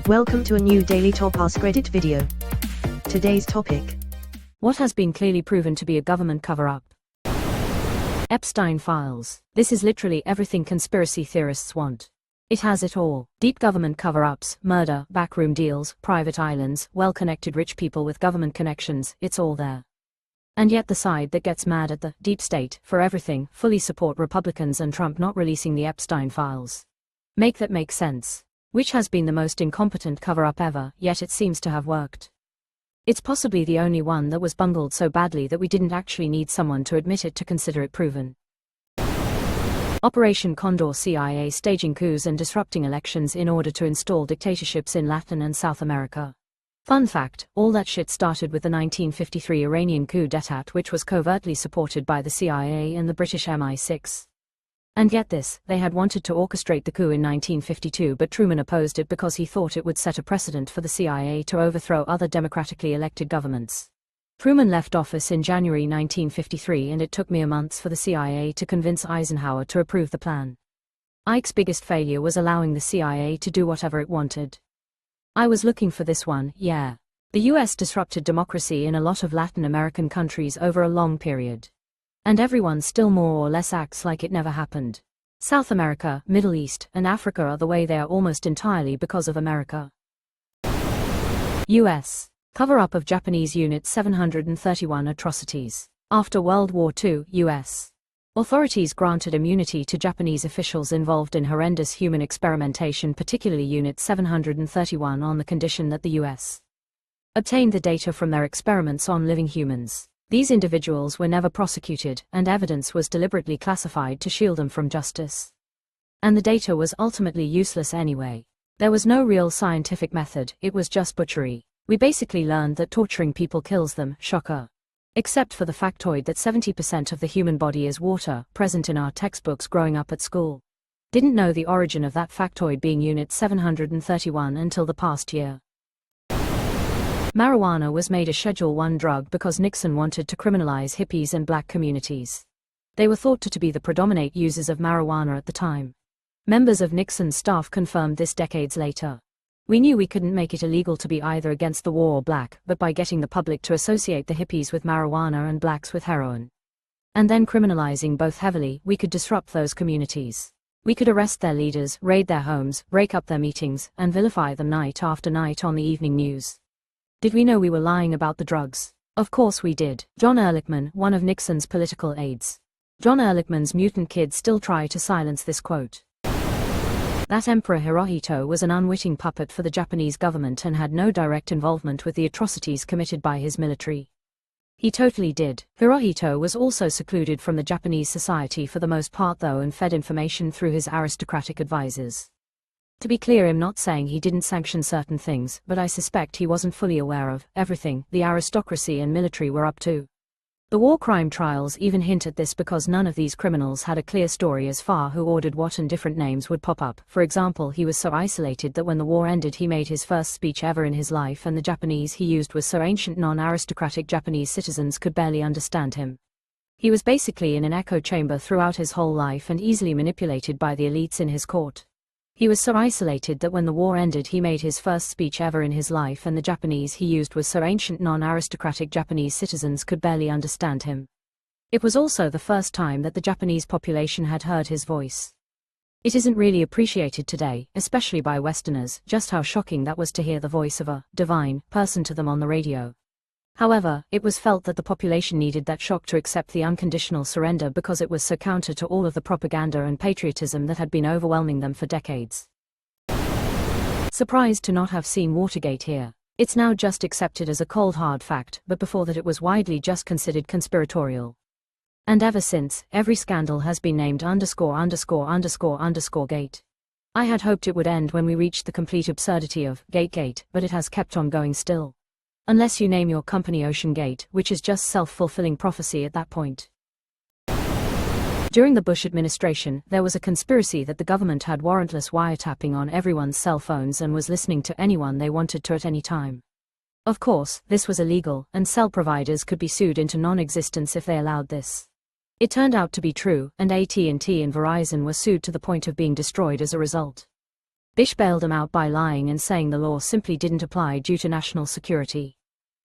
Welcome to a new Daily Top Askreddit video. Today's topic: what has been clearly proven to be a government cover-up? Epstein files. This is literally everything conspiracy theorists want. It has it all. Deep government cover-ups, murder, backroom deals, private islands, well-connected rich people with government connections, it's all there. And yet the side that gets mad at the deep state for everything fully support Republicans and Trump not releasing the Epstein files. Make that make sense. Which has been the most incompetent cover-up ever, yet it seems to have worked. It's possibly the only one that was bungled so badly that we didn't actually need someone to admit it to consider it proven. Operation Condor: CIA staging coups and disrupting elections in order to install dictatorships in Latin and South America. Fun fact, all that shit started with the 1953 Iranian coup d'état, which was covertly supported by the CIA and the British MI6. And get this, they had wanted to orchestrate the coup in 1952, but Truman opposed it because he thought it would set a precedent for the CIA to overthrow other democratically elected governments. Truman left office in January 1953, and it took mere months for the CIA to convince Eisenhower to approve the plan. Ike's biggest failure was allowing the CIA to do whatever it wanted. I was looking for this one, yeah. The US disrupted democracy in a lot of Latin American countries over a long period. And everyone still more or less acts like it never happened. South America, Middle East, and Africa are the way they are almost entirely because of America. US. Cover-up of Japanese Unit 731 atrocities. After World War II, US authorities granted immunity to Japanese officials involved in horrendous human experimentation, particularly Unit 731, on the condition that the US obtained the data from their experiments on living humans. These individuals were never prosecuted, and evidence was deliberately classified to shield them from justice. And the data was ultimately useless anyway. There was no real scientific method, it was just butchery. We basically learned that torturing people kills them, shocker. Except for the factoid that 70% of the human body is water, present in our textbooks growing up at school. Didn't know the origin of that factoid being Unit 731 until the past year. Marijuana was made a Schedule I drug because Nixon wanted to criminalize hippies and black communities. They were thought to be the predominant users of marijuana at the time. Members of Nixon's staff confirmed this decades later. We knew we couldn't make it illegal to be either against the war or black, but by getting the public to associate the hippies with marijuana and blacks with heroin, and then criminalizing both heavily, we could disrupt those communities. We could arrest their leaders, raid their homes, break up their meetings, and vilify them night after night on the evening news. Did we know we were lying about the drugs? Of course we did. John Ehrlichman, one of Nixon's political aides. John Ehrlichman's mutant kids still try to silence this quote. That Emperor Hirohito was an unwitting puppet for the Japanese government and had no direct involvement with the atrocities committed by his military. He totally did. Hirohito was also secluded from the Japanese society for the most part though, and fed information through his aristocratic advisors. To be clear, I'm not saying he didn't sanction certain things, but I suspect he wasn't fully aware of everything the aristocracy and military were up to. The war crime trials even hint at this because none of these criminals had a clear story as far who ordered what, and different names would pop up. For example, he was so isolated that when the war ended he made his first speech ever in his life, and the Japanese he used was so ancient non-aristocratic Japanese citizens could barely understand him. He was basically in an echo chamber throughout his whole life and easily manipulated by the elites in his court. He was so isolated that when the war ended he made his first speech ever in his life, and the Japanese he used was so ancient non-aristocratic Japanese citizens could barely understand him. It was also the first time that the Japanese population had heard his voice. It isn't really appreciated today, especially by Westerners, just how shocking that was to hear the voice of a divine person to them on the radio. However, it was felt that the population needed that shock to accept the unconditional surrender because it was so counter to all of the propaganda and patriotism that had been overwhelming them for decades. Surprised to not have seen Watergate here. It's now just accepted as a cold hard fact, but before that it was widely just considered conspiratorial. And ever since, every scandal has been named ______gate. I had hoped it would end when we reached the complete absurdity of Gate, but it has kept on going still. Unless you name your company Ocean Gate, which is just self-fulfilling prophecy at that point. During the Bush administration, there was a conspiracy that the government had warrantless wiretapping on everyone's cell phones and was listening to anyone they wanted to at any time. Of course, this was illegal, and cell providers could be sued into non-existence if they allowed this. It turned out to be true, and AT&T and Verizon were sued to the point of being destroyed as a result. Bish bailed them out by lying and saying the law simply didn't apply due to national security.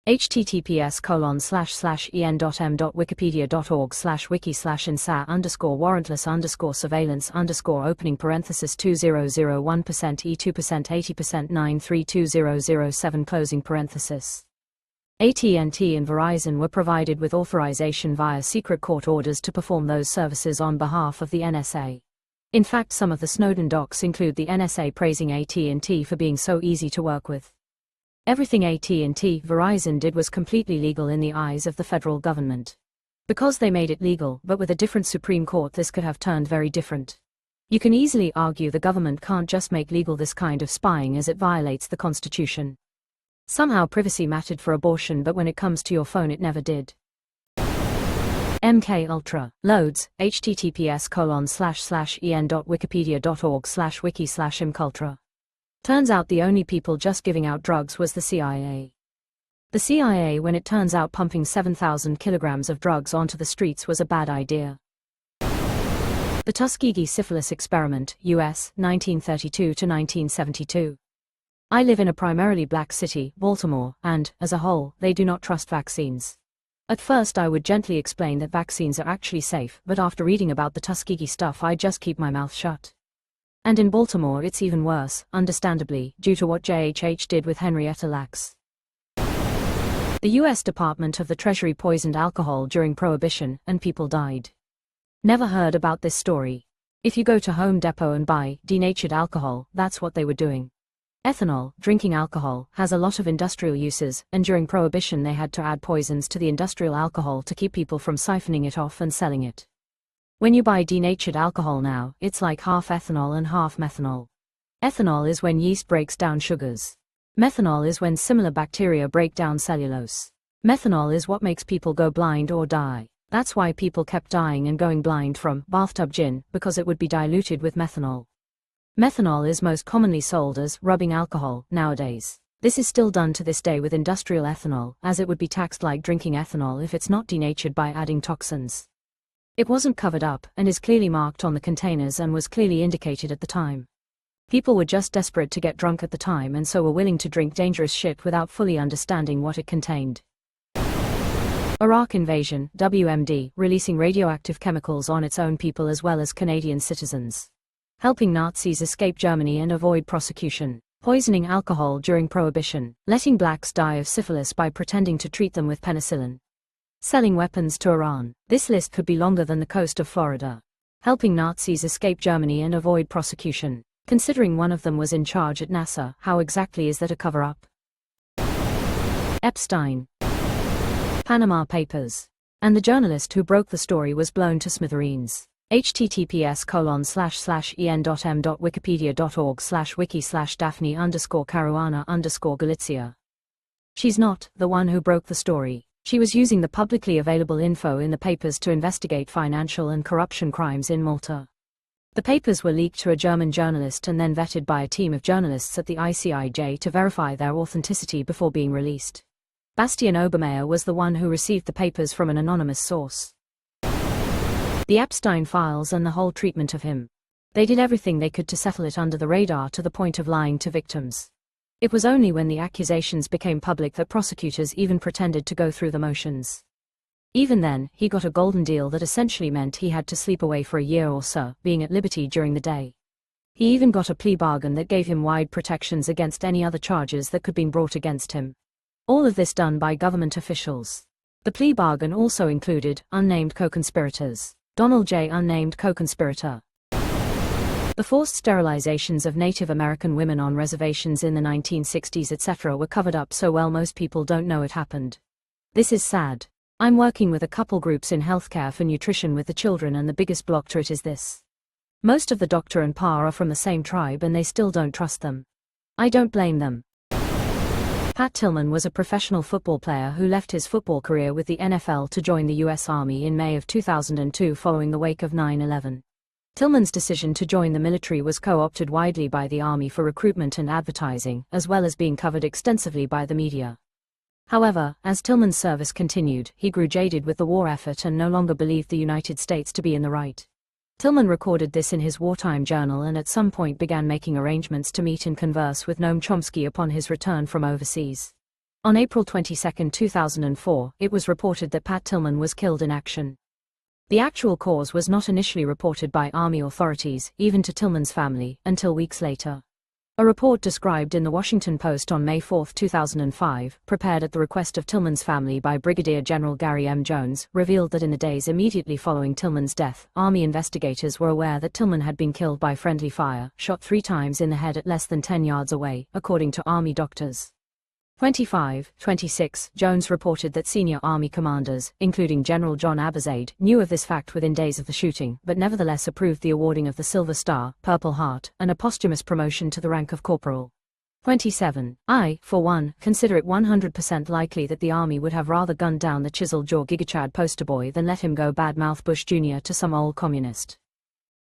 https://en.m.wikipediaorg/warrantless_surveillance_opening parenthesis 20017 AT&T and Verizon were provided with authorization via secret court orders to perform those services on behalf of the NSA. In fact, some of the Snowden docs include the NSA praising AT&T for being so easy to work with. Everything AT&T, Verizon did was completely legal in the eyes of the federal government. Because they made it legal, but with a different Supreme Court, this could have turned very different. You can easily argue the government can't just make legal this kind of spying as it violates the Constitution. Somehow privacy mattered for abortion, but when it comes to your phone it never did. MK Ultra loads https://en.wikipedia.org/wiki/mkultra. Turns out the only people just giving out drugs was the CIA. The CIA, when it turns out pumping 7,000 kilograms of drugs onto the streets was a bad idea. The Tuskegee Syphilis Experiment, US, 1932 to 1972. I live in a primarily black city, Baltimore, and, as a whole, they do not trust vaccines. At first I would gently explain that vaccines are actually safe, but after reading about the Tuskegee stuff I just keep my mouth shut. And in Baltimore it's even worse, understandably, due to what JHH did with Henrietta Lacks. The US Department of the Treasury poisoned alcohol during Prohibition, and people died. Never heard about this story. If you go to Home Depot and buy denatured alcohol, that's what they were doing. Ethanol, drinking alcohol, has a lot of industrial uses, and during Prohibition they had to add poisons to the industrial alcohol to keep people from siphoning it off and selling it. When you buy denatured alcohol now, it's like half ethanol and half methanol. Ethanol is when yeast breaks down sugars. Methanol is when similar bacteria break down cellulose. Methanol is what makes people go blind or die. That's why people kept dying and going blind from bathtub gin, because it would be diluted with methanol. Methanol is most commonly sold as rubbing alcohol nowadays. This is still done to this day with industrial ethanol, as it would be taxed like drinking ethanol if it's not denatured by adding toxins. It wasn't covered up, and is clearly marked on the containers and was clearly indicated at the time. People were just desperate to get drunk at the time and so were willing to drink dangerous shit without fully understanding what it contained. Iraq invasion, WMD, releasing radioactive chemicals on its own people as well as Canadian citizens. Helping Nazis escape Germany and avoid prosecution. Poisoning alcohol during Prohibition. Letting blacks die of syphilis by pretending to treat them with penicillin. Selling weapons to Iran. This list could be longer than the coast of Florida. Helping Nazis escape Germany and avoid prosecution. Considering one of them was in charge at NASA, how exactly is that a cover-up? Epstein. Panama Papers. And the journalist who broke the story was blown to smithereens. https://en.m.wikipedia.org/wiki/daphne_caruana_galizia. She's not the one who broke the story. She was using the publicly available info in the papers to investigate financial and corruption crimes in Malta. The papers were leaked to a German journalist and then vetted by a team of journalists at the ICIJ to verify their authenticity before being released. Bastian Obermeier was the one who received the papers from an anonymous source. The Epstein files and the whole treatment of him. They did everything they could to settle it under the radar to the point of lying to victims. It was only when the accusations became public that prosecutors even pretended to go through the motions. Even then, he got a golden deal that essentially meant he had to sleep away for a year or so, being at liberty during the day. He even got a plea bargain that gave him wide protections against any other charges that could be brought against him. All of this done by government officials. The plea bargain also included unnamed co-conspirators. Donald J. unnamed co-conspirator. The forced sterilizations of Native American women on reservations in the 1960s etc. were covered up so well most people don't know it happened. This is sad. I'm working with a couple groups in healthcare for nutrition with the children and the biggest block to it is this. Most of the doctor and pa are from the same tribe and they still don't trust them. I don't blame them. Pat Tillman was a professional football player who left his football career with the NFL to join the U.S. Army in May of 2002 following the wake of 9/11. Tillman's decision to join the military was co-opted widely by the Army for recruitment and advertising, as well as being covered extensively by the media. However, as Tillman's service continued, he grew jaded with the war effort and no longer believed the United States to be in the right. Tillman recorded this in his wartime journal and at some point began making arrangements to meet and converse with Noam Chomsky upon his return from overseas. On April 22, 2004, it was reported that Pat Tillman was killed in action. The actual cause was not initially reported by Army authorities, even to Tillman's family, until weeks later. A report described in the Washington Post on May 4, 2005, prepared at the request of Tillman's family by Brigadier General Gary M. Jones, revealed that in the days immediately following Tillman's death, Army investigators were aware that Tillman had been killed by friendly fire, shot 3 times in the head at less than 10 yards away, according to Army doctors. 26, Jones reported that senior Army commanders, including General John Abizaid, knew of this fact within days of the shooting, but nevertheless approved the awarding of the Silver Star, Purple Heart, and a posthumous promotion to the rank of corporal. 27. I, for one, consider it 100% likely that the Army would have rather gunned down the chiseled-jaw Gigachad poster boy than let him go badmouth Bush Jr. to some old communist.